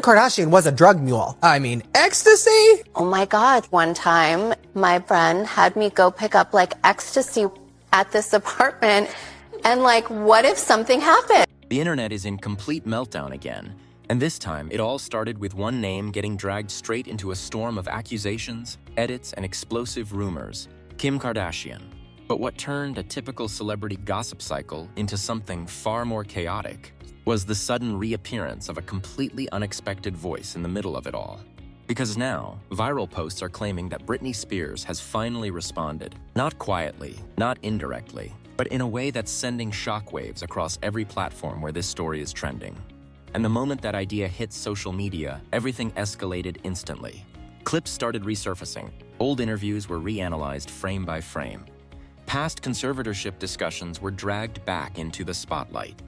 Kim Kardashian was a drug mule. I mean, ecstasy? Oh my God, one time my friend had me go pick up like ecstasy at this apartment and like, what if something happened? The internet is in complete meltdown again, and this time it all started with one name getting dragged straight into a storm of accusations, edits, and explosive rumors: Kim Kardashian. But what turned a typical celebrity gossip cycle into something far more chaotic was the sudden reappearance of a completely unexpected voice in the middle of it all. Because now, viral posts are claiming that Britney Spears has finally responded, not quietly, not indirectly, but in a way that's sending shockwaves across every platform where this story is trending. And the moment that idea hit social media, everything escalated instantly. Clips started resurfacing, old interviews were reanalyzed frame by frame. Past conservatorship discussions were dragged back into the spotlight.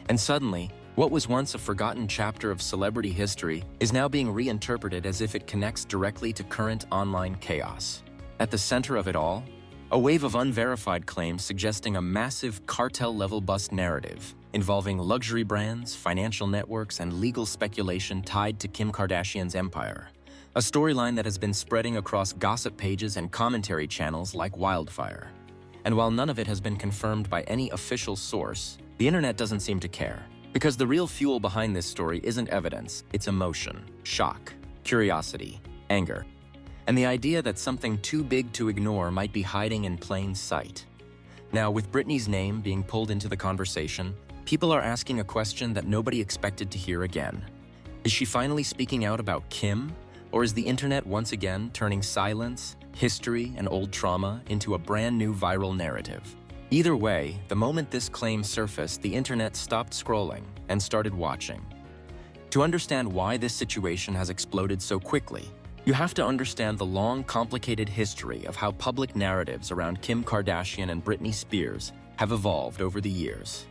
And suddenly, what was once a forgotten chapter of celebrity history is now being reinterpreted as if it connects directly to current online chaos. At the center of it all, a wave of unverified claims suggesting a massive cartel-level bust narrative involving luxury brands, financial networks, and legal speculation tied to Kim Kardashian's empire. A storyline that has been spreading across gossip pages and commentary channels like wildfire. And while none of it has been confirmed by any official source, the internet doesn't seem to care. Because the real fuel behind this story isn't evidence, it's emotion, shock, curiosity, anger, and the idea that something too big to ignore might be hiding in plain sight. Now, with Britney's name being pulled into the conversation, people are asking a question that nobody expected to hear again. Is she finally speaking out about Kim? Or is the internet once again turning silence, history, and old trauma into a brand new viral narrative? Either way, the moment this claim surfaced, the internet stopped scrolling and started watching. To understand why this situation has exploded so quickly, you have to understand the long, complicated history of how public narratives around Kim Kardashian and Britney Spears have evolved over the years.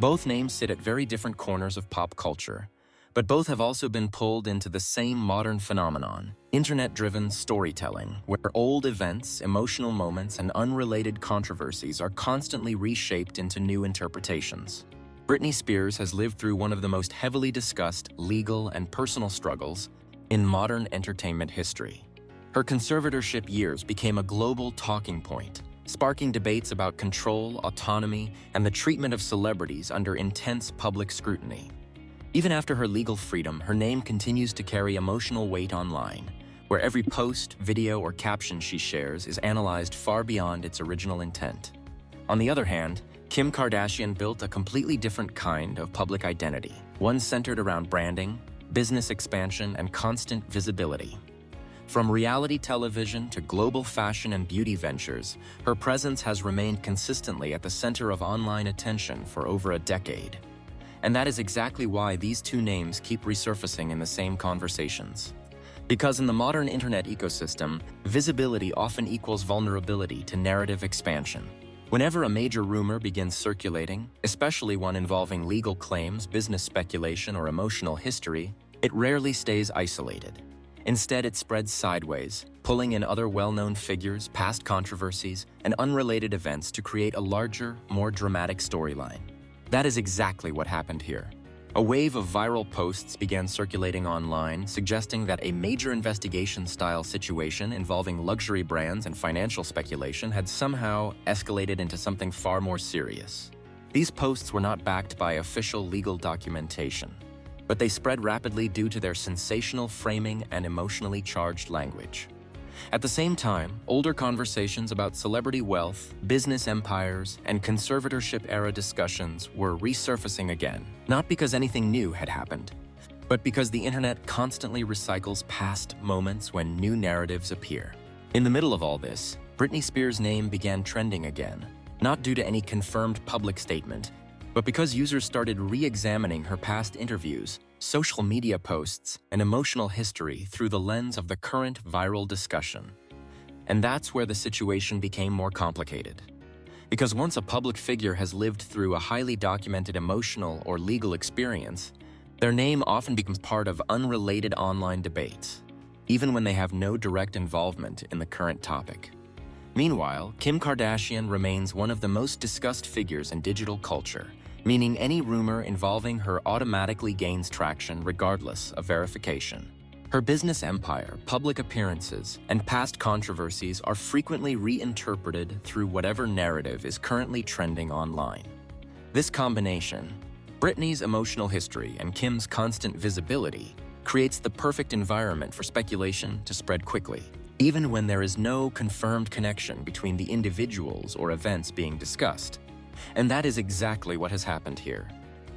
Both names sit at very different corners of pop culture, but both have also been pulled into the same modern phenomenon, internet-driven storytelling, where old events, emotional moments, and unrelated controversies are constantly reshaped into new interpretations. Britney Spears has lived through one of the most heavily discussed legal and personal struggles in modern entertainment history. Her conservatorship years became a global talking point, sparking debates about control, autonomy, and the treatment of celebrities under intense public scrutiny. Even after her legal freedom, her name continues to carry emotional weight online, where every post, video, or caption she shares is analyzed far beyond its original intent. On the other hand, Kim Kardashian built a completely different kind of public identity, one centered around branding, business expansion, and constant visibility. From reality television to global fashion and beauty ventures, her presence has remained consistently at the center of online attention for over a decade. And that is exactly why these two names keep resurfacing in the same conversations. Because in the modern internet ecosystem, visibility often equals vulnerability to narrative expansion. Whenever a major rumor begins circulating, especially one involving legal claims, business speculation, or emotional history, it rarely stays isolated. Instead, it spreads sideways, pulling in other well-known figures, past controversies, and unrelated events to create a larger, more dramatic storyline. That is exactly what happened here. A wave of viral posts began circulating online, suggesting that a major investigation-style situation involving luxury brands and financial speculation had somehow escalated into something far more serious. These posts were not backed by official legal documentation, but they spread rapidly due to their sensational framing and emotionally charged language. At the same time, older conversations about celebrity wealth, business empires, and conservatorship-era discussions were resurfacing again, not because anything new had happened, but because the internet constantly recycles past moments when new narratives appear. In the middle of all this, Britney Spears' name began trending again, not due to any confirmed public statement, but because users started re-examining her past interviews, social media posts, and emotional history through the lens of the current viral discussion. And that's where the situation became more complicated. Because once a public figure has lived through a highly documented emotional or legal experience, their name often becomes part of unrelated online debates, even when they have no direct involvement in the current topic. Meanwhile, Kim Kardashian remains one of the most discussed figures in digital culture, meaning any rumor involving her automatically gains traction regardless of verification. Her business empire, public appearances, and past controversies are frequently reinterpreted through whatever narrative is currently trending online. This combination, Britney's emotional history and Kim's constant visibility, creates the perfect environment for speculation to spread quickly, even when there is no confirmed connection between the individuals or events being discussed. And that is exactly what has happened here.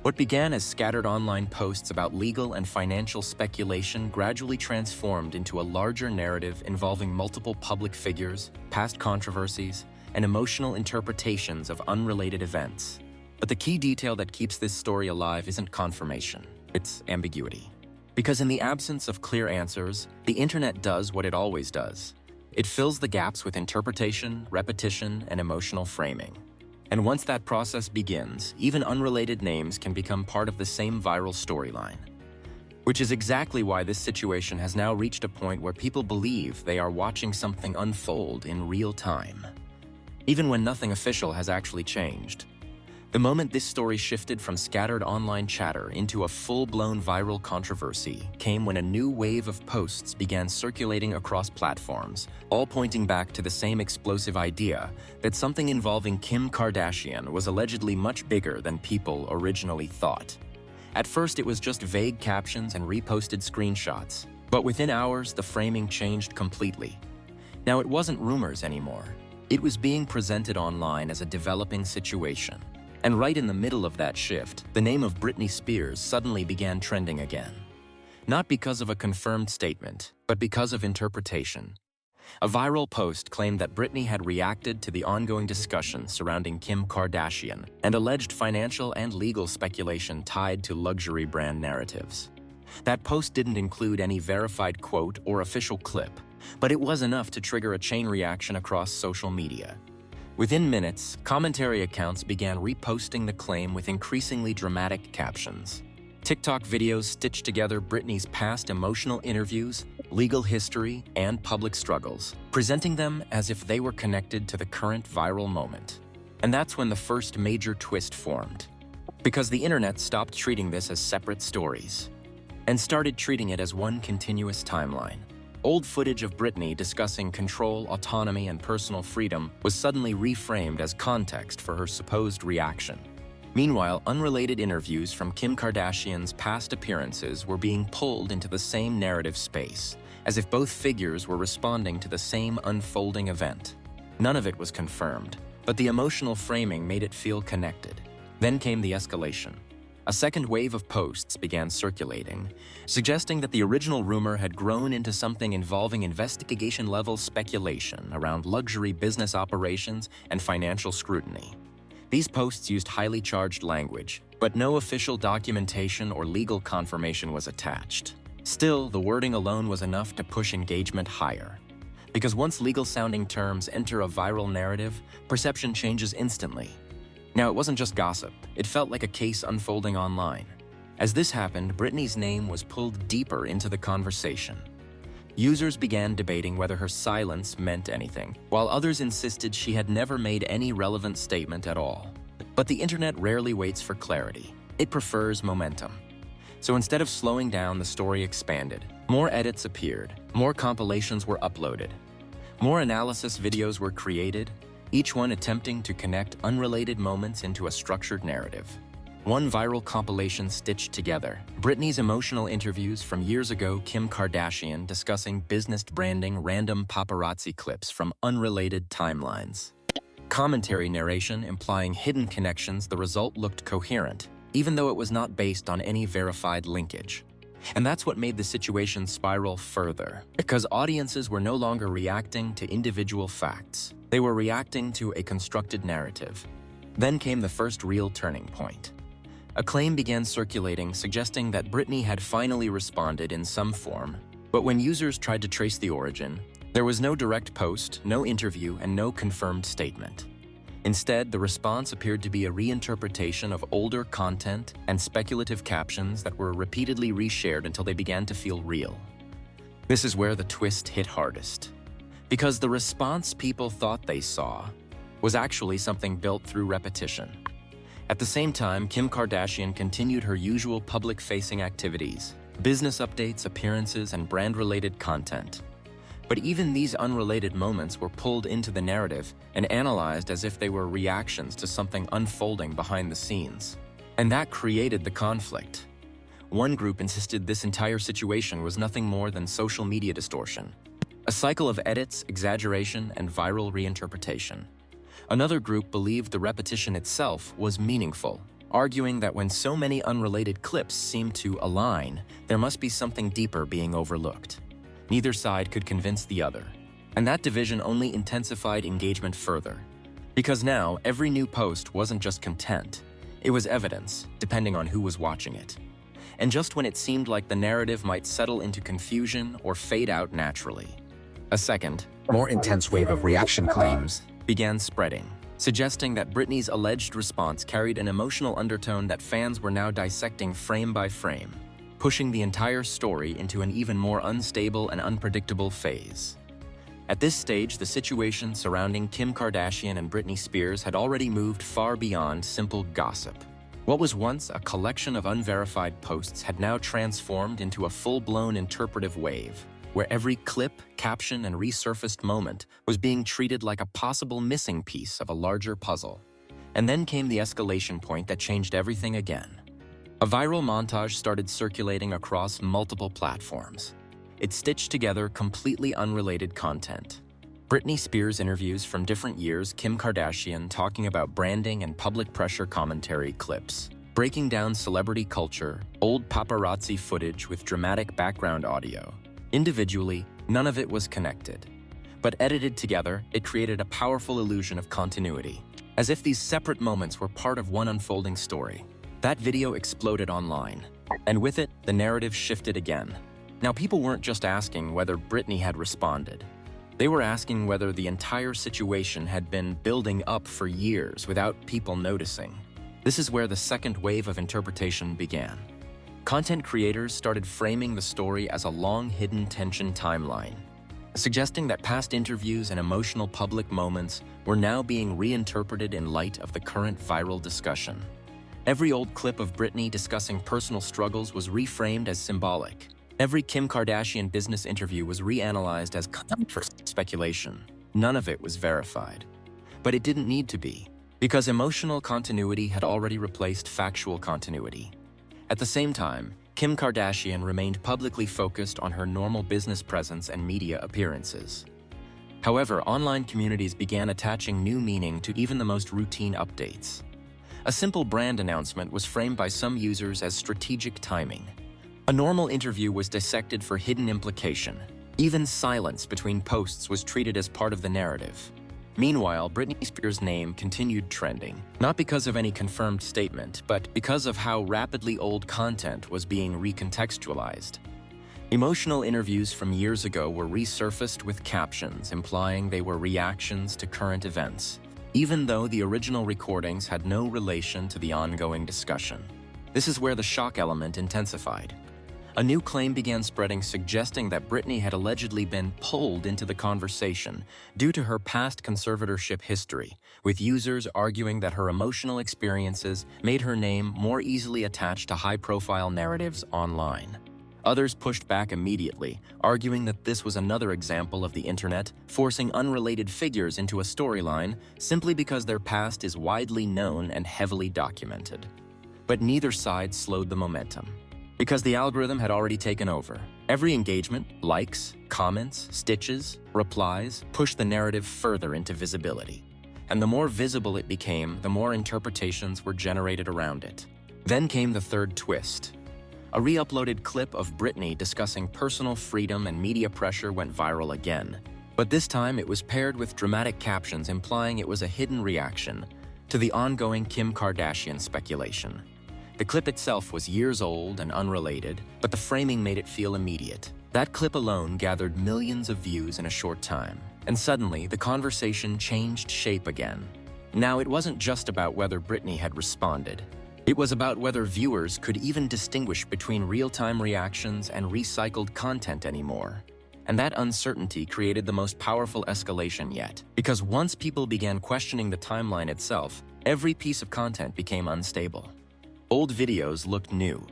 What began as scattered online posts about legal and financial speculation gradually transformed into a larger narrative involving multiple public figures, past controversies, and emotional interpretations of unrelated events. But the key detail that keeps this story alive isn't confirmation, it's ambiguity. Because in the absence of clear answers, the internet does what it always does. It fills the gaps with interpretation, repetition, and emotional framing. And once that process begins, even unrelated names can become part of the same viral storyline. Which is exactly why this situation has now reached a point where people believe they are watching something unfold in real time, even when nothing official has actually changed. The moment this story shifted from scattered online chatter into a full-blown viral controversy came when a new wave of posts began circulating across platforms, all pointing back to the same explosive idea that something involving Kim Kardashian was allegedly much bigger than people originally thought. At first, it was just vague captions and reposted screenshots, but within hours, the framing changed completely. Now, it wasn't rumors anymore. It was being presented online as a developing situation. And right in the middle of that shift, the name of Britney Spears suddenly began trending again. Not because of a confirmed statement, but because of interpretation. A viral post claimed that Britney had reacted to the ongoing discussion surrounding Kim Kardashian and alleged financial and legal speculation tied to luxury brand narratives. That post didn't include any verified quote or official clip, but it was enough to trigger a chain reaction across social media. Within minutes, commentary accounts began reposting the claim with increasingly dramatic captions. TikTok videos stitched together Britney's past emotional interviews, legal history, and public struggles, presenting them as if they were connected to the current viral moment. And that's when the first major twist formed. Because the internet stopped treating this as separate stories and started treating it as one continuous timeline. Old footage of Britney discussing control, autonomy, and personal freedom was suddenly reframed as context for her supposed reaction. Meanwhile, unrelated interviews from Kim Kardashian's past appearances were being pulled into the same narrative space, as if both figures were responding to the same unfolding event. None of it was confirmed, but the emotional framing made it feel connected. Then came the escalation. A second wave of posts began circulating, suggesting that the original rumor had grown into something involving investigation-level speculation around luxury business operations and financial scrutiny. These posts used highly charged language, but no official documentation or legal confirmation was attached. Still, the wording alone was enough to push engagement higher. Because once legal-sounding terms enter a viral narrative, perception changes instantly. Now, it wasn't just gossip. It felt like a case unfolding online. As this happened, Britney's name was pulled deeper into the conversation. Users began debating whether her silence meant anything, while others insisted she had never made any relevant statement at all. But the internet rarely waits for clarity. It prefers momentum. So instead of slowing down, the story expanded. More edits appeared. More compilations were uploaded. More analysis videos were created, each one attempting to connect unrelated moments into a structured narrative. One viral compilation stitched together Britney's emotional interviews from years ago, Kim Kardashian discussing business branding, random paparazzi clips from unrelated timelines. Commentary narration implying hidden connections. The result looked coherent, even though it was not based on any verified linkage. And that's what made the situation spiral further, because audiences were no longer reacting to individual facts. They were reacting to a constructed narrative. Then came the first real turning point. A claim began circulating suggesting that Britney had finally responded in some form, but when users tried to trace the origin, there was no direct post, no interview, and no confirmed statement. Instead, the response appeared to be a reinterpretation of older content and speculative captions that were repeatedly reshared until they began to feel real. This is where the twist hit hardest, because the response people thought they saw was actually something built through repetition. At the same time, Kim Kardashian continued her usual public-facing activities, business updates, appearances, and brand-related content. But even these unrelated moments were pulled into the narrative and analyzed as if they were reactions to something unfolding behind the scenes. And that created the conflict. One group insisted this entire situation was nothing more than social media distortion, a cycle of edits, exaggeration, and viral reinterpretation. Another group believed the repetition itself was meaningful, arguing that when so many unrelated clips seemed to align, there must be something deeper being overlooked. Neither side could convince the other, and that division only intensified engagement further. Because now, every new post wasn't just content, it was evidence, depending on who was watching it. And just when it seemed like the narrative might settle into confusion or fade out naturally, a second, more intense wave of reaction claims began spreading, suggesting that Britney's alleged response carried an emotional undertone that fans were now dissecting frame by frame, pushing the entire story into an even more unstable and unpredictable phase. At this stage, the situation surrounding Kim Kardashian and Britney Spears had already moved far beyond simple gossip. What was once a collection of unverified posts had now transformed into a full-blown interpretive wave, where every clip, caption, and resurfaced moment was being treated like a possible missing piece of a larger puzzle. And then came the escalation point that changed everything again. A viral montage started circulating across multiple platforms. It stitched together completely unrelated content. Britney Spears interviews from different years, Kim Kardashian talking about branding and public pressure commentary clips, breaking down celebrity culture, old paparazzi footage with dramatic background audio. Individually, none of it was connected. But edited together, it created a powerful illusion of continuity, as if these separate moments were part of one unfolding story. That video exploded online, and with it, the narrative shifted again. Now, people weren't just asking whether Britney had responded. They were asking whether the entire situation had been building up for years without people noticing. This is where the second wave of interpretation began. Content creators started framing the story as a long-hidden tension timeline, suggesting that past interviews and emotional public moments were now being reinterpreted in light of the current viral discussion. Every old clip of Britney discussing personal struggles was reframed as symbolic. Every Kim Kardashian business interview was reanalyzed as speculation. None of it was verified. But it didn't need to be, because emotional continuity had already replaced factual continuity. At the same time, Kim Kardashian remained publicly focused on her normal business presence and media appearances. However, online communities began attaching new meaning to even the most routine updates. A simple brand announcement was framed by some users as strategic timing. A normal interview was dissected for hidden implication. Even silence between posts was treated as part of the narrative. Meanwhile, Britney Spears' name continued trending, not because of any confirmed statement, but because of how rapidly old content was being recontextualized. Emotional interviews from years ago were resurfaced with captions implying they were reactions to current events, even though the original recordings had no relation to the ongoing discussion. This is where the shock element intensified. A new claim began spreading, suggesting that Britney had allegedly been pulled into the conversation due to her past conservatorship history, with users arguing that her emotional experiences made her name more easily attached to high-profile narratives online. Others pushed back immediately, arguing that this was another example of the internet forcing unrelated figures into a storyline simply because their past is widely known and heavily documented. But neither side slowed the momentum, because the algorithm had already taken over. Every engagement, likes, comments, stitches, replies pushed the narrative further into visibility. And the more visible it became, the more interpretations were generated around it. Then came the third twist. A re-uploaded clip of Britney discussing personal freedom and media pressure went viral again. But this time it was paired with dramatic captions implying it was a hidden reaction to the ongoing Kim Kardashian speculation. The clip itself was years old and unrelated, but the framing made it feel immediate. That clip alone gathered millions of views in a short time, and suddenly the conversation changed shape again. Now, it wasn't just about whether Britney had responded. It was about whether viewers could even distinguish between real-time reactions and recycled content anymore. And that uncertainty created the most powerful escalation yet, because once people began questioning the timeline itself, Every piece of content became unstable. Old videos looked new.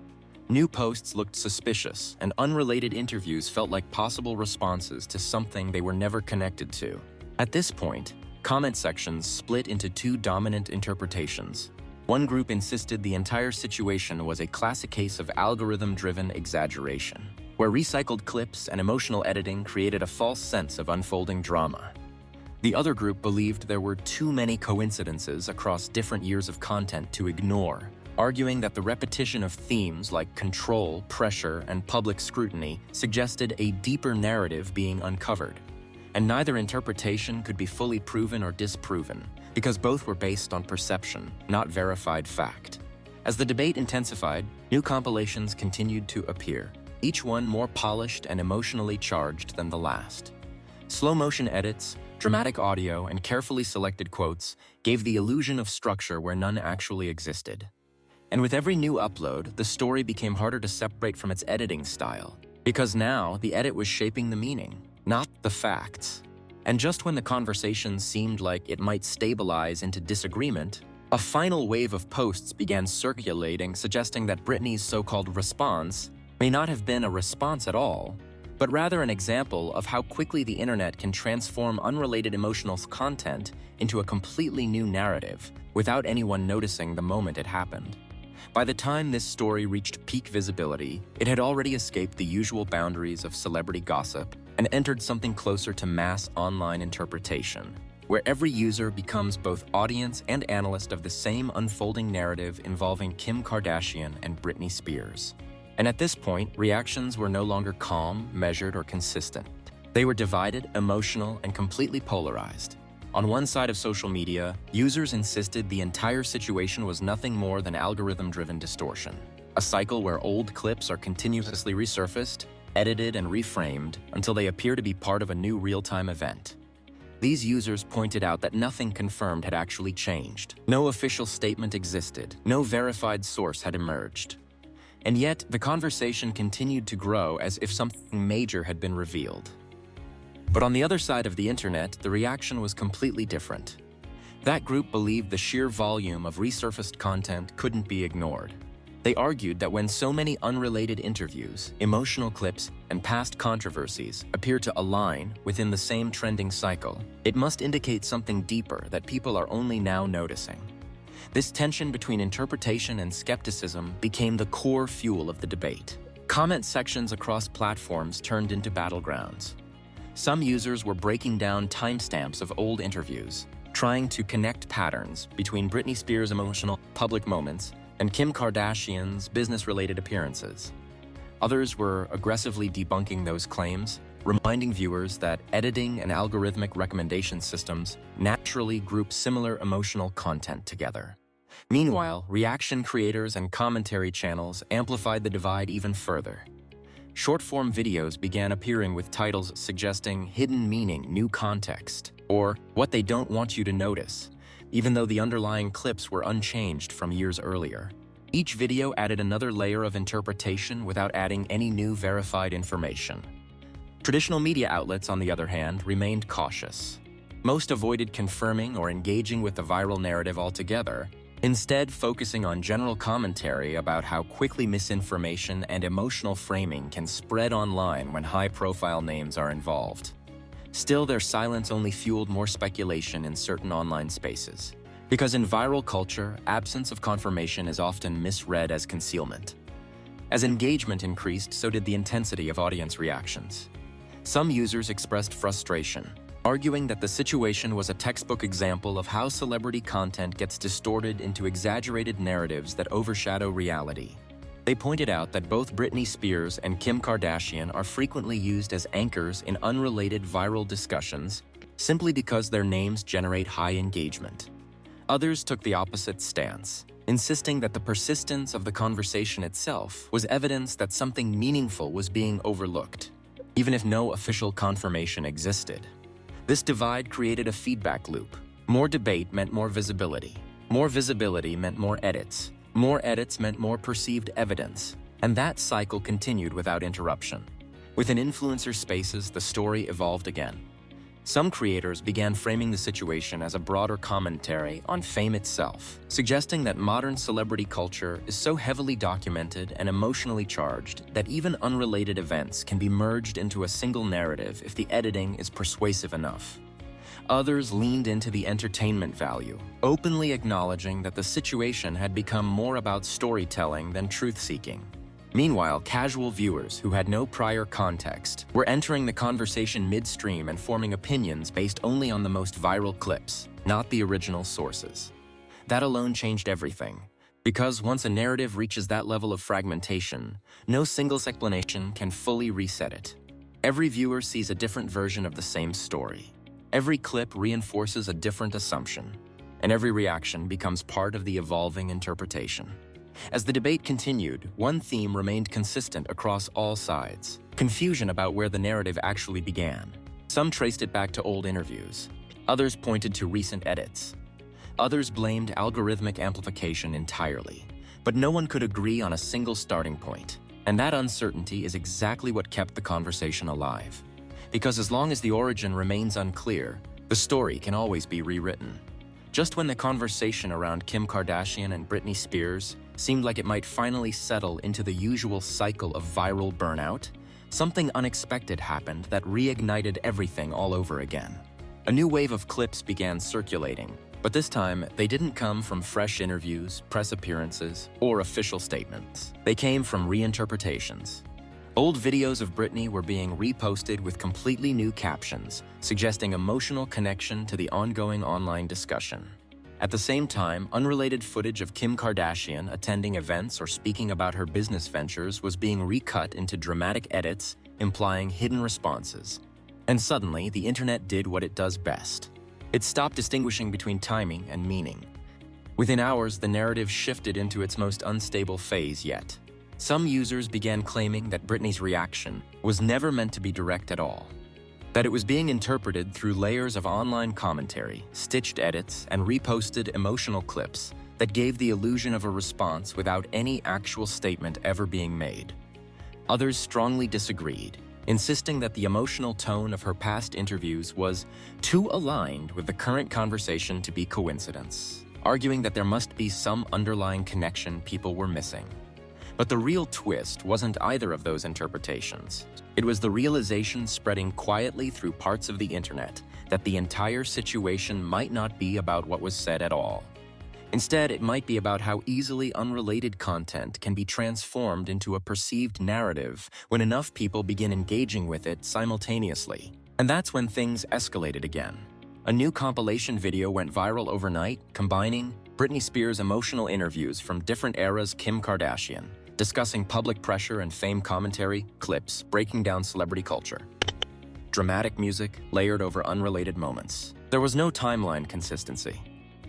New posts looked suspicious, and unrelated interviews felt like possible responses to something they were never connected to. At this point, comment sections split into two dominant interpretations. One group insisted the entire situation was a classic case of algorithm-driven exaggeration, where recycled clips and emotional editing created a false sense of unfolding drama. The other group believed there were too many coincidences across different years of content to ignore, arguing that the repetition of themes like control, pressure, and public scrutiny suggested a deeper narrative being uncovered. And neither interpretation could be fully proven or disproven, because both were based on perception, not verified fact. As the debate intensified, new compilations continued to appear, each one more polished and emotionally charged than the last. Slow-motion edits, dramatic audio, and carefully selected quotes gave the illusion of structure where none actually existed. And with every new upload, the story became harder to separate from its editing style, because now the edit was shaping the meaning, not the facts. And just when the conversation seemed like it might stabilize into disagreement, a final wave of posts began circulating suggesting that Britney's so-called response may not have been a response at all, but rather an example of how quickly the internet can transform unrelated emotional content into a completely new narrative without anyone noticing the moment it happened. By the time this story reached peak visibility, it had already escaped the usual boundaries of celebrity gossip and entered something closer to mass online interpretation, where every user becomes both audience and analyst of the same unfolding narrative involving Kim Kardashian and Britney Spears. And at this point, reactions were no longer calm, measured, or consistent. They were divided, emotional, and completely polarized. On one side of social media, users insisted the entire situation was nothing more than algorithm-driven distortion, a cycle where old clips are continuously resurfaced, edited, and reframed until they appear to be part of a new real-time event. These users pointed out that nothing confirmed had actually changed. No official statement existed. No verified source had emerged. And yet, the conversation continued to grow as if something major had been revealed. But on the other side of the internet, the reaction was completely different. That group believed the sheer volume of resurfaced content couldn't be ignored. They argued that when so many unrelated interviews, emotional clips, and past controversies appear to align within the same trending cycle, it must indicate something deeper that people are only now noticing. This tension between interpretation and skepticism became the core fuel of the debate. Comment sections across platforms turned into battlegrounds. Some users were breaking down timestamps of old interviews, trying to connect patterns between Britney Spears' emotional public moments and Kim Kardashian's business-related appearances. Others were aggressively debunking those claims, reminding viewers that editing and algorithmic recommendation systems naturally group similar emotional content together. Meanwhile, reaction creators and commentary channels amplified the divide even further. Short-form videos began appearing with titles suggesting hidden meaning, new context, or what they don't want you to notice, even though the underlying clips were unchanged from years earlier. Each video added another layer of interpretation without adding any new verified information. Traditional media outlets, on the other hand, remained cautious. Most avoided confirming or engaging with the viral narrative altogether, instead focusing on general commentary about how quickly misinformation and emotional framing can spread online when high-profile names are involved. Still, their silence only fueled more speculation in certain online spaces, because in viral culture, absence of confirmation is often misread as concealment. As engagement increased, so did the intensity of audience reactions. Some users expressed frustration, arguing that the situation was a textbook example of how celebrity content gets distorted into exaggerated narratives that overshadow reality. They pointed out that both Britney Spears and Kim Kardashian are frequently used as anchors in unrelated viral discussions simply because their names generate high engagement. Others took the opposite stance, insisting that the persistence of the conversation itself was evidence that something meaningful was being overlooked, even if no official confirmation existed. This divide created a feedback loop. More debate meant more visibility. More visibility meant more edits. More edits meant more perceived evidence. And that cycle continued without interruption. Within influencer spaces, the story evolved again. Some creators began framing the situation as a broader commentary on fame itself, suggesting that modern celebrity culture is so heavily documented and emotionally charged that even unrelated events can be merged into a single narrative if the editing is persuasive enough. Others leaned into the entertainment value, openly acknowledging that the situation had become more about storytelling than truth-seeking. Meanwhile, casual viewers who had no prior context were entering the conversation midstream and forming opinions based only on the most viral clips, not the original sources. That alone changed everything, because once a narrative reaches that level of fragmentation, no single explanation can fully reset it. Every viewer sees a different version of the same story. Every clip reinforces a different assumption, and every reaction becomes part of the evolving interpretation. As the debate continued, one theme remained consistent across all sides: confusion about where the narrative actually began. Some traced it back to old interviews. Others pointed to recent edits. Others blamed algorithmic amplification entirely. But no one could agree on a single starting point. And that uncertainty is exactly what kept the conversation alive. Because as long as the origin remains unclear, the story can always be rewritten. Just when the conversation around Kim Kardashian and Britney Spears seemed like it might finally settle into the usual cycle of viral burnout, something unexpected happened that reignited everything all over again. A new wave of clips began circulating, but this time they didn't come from fresh interviews, press appearances, or official statements. They came from reinterpretations. Old videos of Britney were being reposted with completely new captions, suggesting emotional connection to the ongoing online discussion. At the same time, unrelated footage of Kim Kardashian attending events or speaking about her business ventures was being recut into dramatic edits, implying hidden responses. And suddenly, the internet did what it does best. It stopped distinguishing between timing and meaning. Within hours, the narrative shifted into its most unstable phase yet. Some users began claiming that Britney's reaction was never meant to be direct at all, that it was being interpreted through layers of online commentary, stitched edits, and reposted emotional clips that gave the illusion of a response without any actual statement ever being made. Others strongly disagreed, insisting that the emotional tone of her past interviews was too aligned with the current conversation to be coincidence, arguing that there must be some underlying connection people were missing. But the real twist wasn't either of those interpretations. It was the realization spreading quietly through parts of the internet that the entire situation might not be about what was said at all. Instead, it might be about how easily unrelated content can be transformed into a perceived narrative when enough people begin engaging with it simultaneously. And that's when things escalated again. A new compilation video went viral overnight, combining Britney Spears' emotional interviews from different eras Kim Kardashian, discussing public pressure and fame commentary, clips breaking down celebrity culture. Dramatic music layered over unrelated moments. There was no timeline consistency,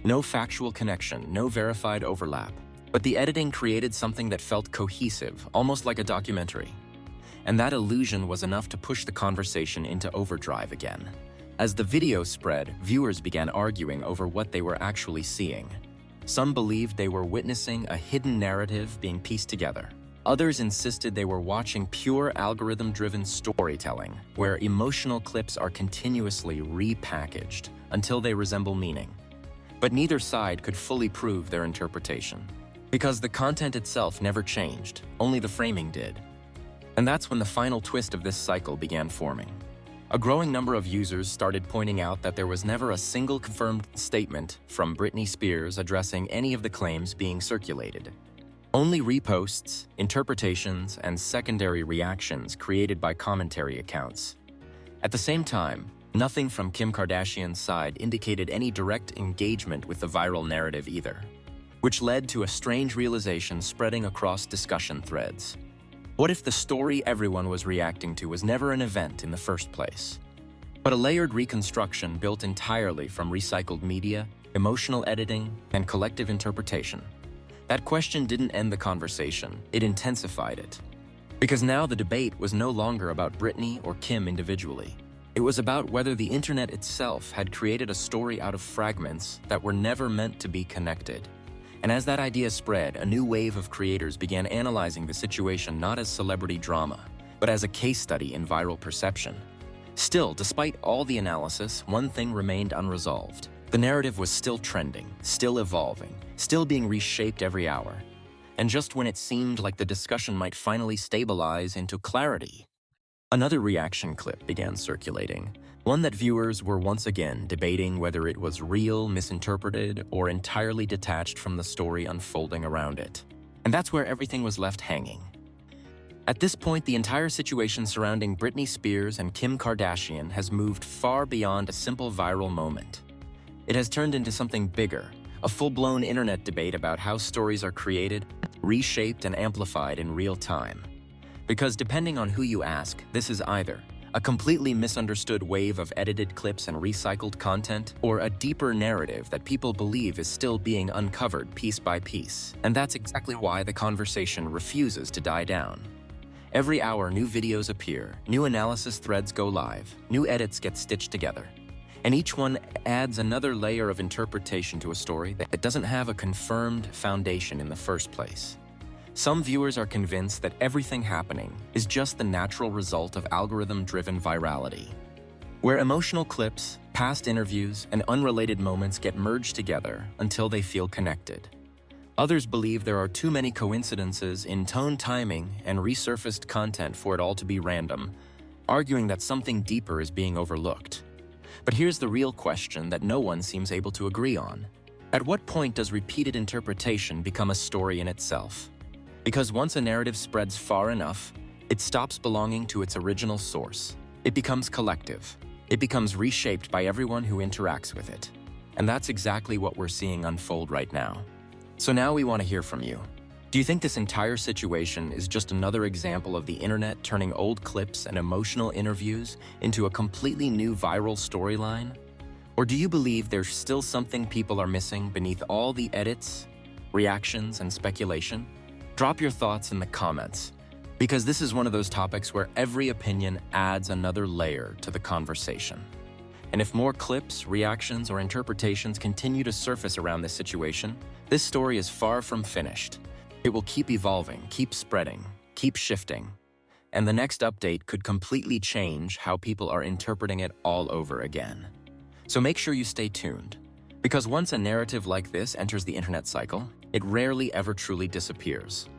no factual connection, no verified overlap. But the editing created something that felt cohesive, almost like a documentary. And that illusion was enough to push the conversation into overdrive again. As the video spread, viewers began arguing over what they were actually seeing. Some believed they were witnessing a hidden narrative being pieced together. Others insisted they were watching pure algorithm-driven storytelling, where emotional clips are continuously repackaged until they resemble meaning. But neither side could fully prove their interpretation, because the content itself never changed, only the framing did. And that's when the final twist of this cycle began forming. A growing number of users started pointing out that there was never a single confirmed statement from Britney Spears addressing any of the claims being circulated. Only reposts, interpretations, and secondary reactions created by commentary accounts. At the same time, nothing from Kim Kardashian's side indicated any direct engagement with the viral narrative either, which led to a strange realization spreading across discussion threads. What if the story everyone was reacting to was never an event in the first place, but a layered reconstruction built entirely from recycled media, emotional editing, and collective interpretation? That question didn't end the conversation, it intensified it. Because now the debate was no longer about Britney or Kim individually. It was about whether the internet itself had created a story out of fragments that were never meant to be connected. And as that idea spread, a new wave of creators began analyzing the situation not as celebrity drama, but as a case study in viral perception. Still, despite all the analysis, one thing remained unresolved. The narrative was still trending, still evolving, still being reshaped every hour. And just when it seemed like the discussion might finally stabilize into clarity, another reaction clip began circulating, one that viewers were once again debating whether it was real, misinterpreted, or entirely detached from the story unfolding around it. And that's where everything was left hanging. At this point, the entire situation surrounding Britney Spears and Kim Kardashian has moved far beyond a simple viral moment. It has turned into something bigger, a full-blown internet debate about how stories are created, reshaped, and amplified in real time. Because depending on who you ask, this is either a completely misunderstood wave of edited clips and recycled content, or a deeper narrative that people believe is still being uncovered piece by piece. And that's exactly why the conversation refuses to die down. Every hour, new videos appear, new analysis threads go live, new edits get stitched together. And each one adds another layer of interpretation to a story that doesn't have a confirmed foundation in the first place. Some viewers are convinced that everything happening is just the natural result of algorithm-driven virality, where emotional clips, past interviews, and unrelated moments get merged together until they feel connected. Others believe there are too many coincidences in tone timing and resurfaced content for it all to be random, arguing that something deeper is being overlooked. But here's the real question that no one seems able to agree on. At what point does repeated interpretation become a story in itself? Because once a narrative spreads far enough, it stops belonging to its original source. It becomes collective. It becomes reshaped by everyone who interacts with it. And that's exactly what we're seeing unfold right now. So now we want to hear from you. Do you think this entire situation is just another example of the internet turning old clips and emotional interviews into a completely new viral storyline? Or do you believe there's still something people are missing beneath all the edits, reactions, and speculation? Drop your thoughts in the comments, because this is one of those topics where every opinion adds another layer to the conversation. And if more clips, reactions, or interpretations continue to surface around this situation, this story is far from finished. It will keep evolving, keep spreading, keep shifting. And the next update could completely change how people are interpreting it all over again. So make sure you stay tuned, because once a narrative like this enters the internet cycle, it rarely ever truly disappears.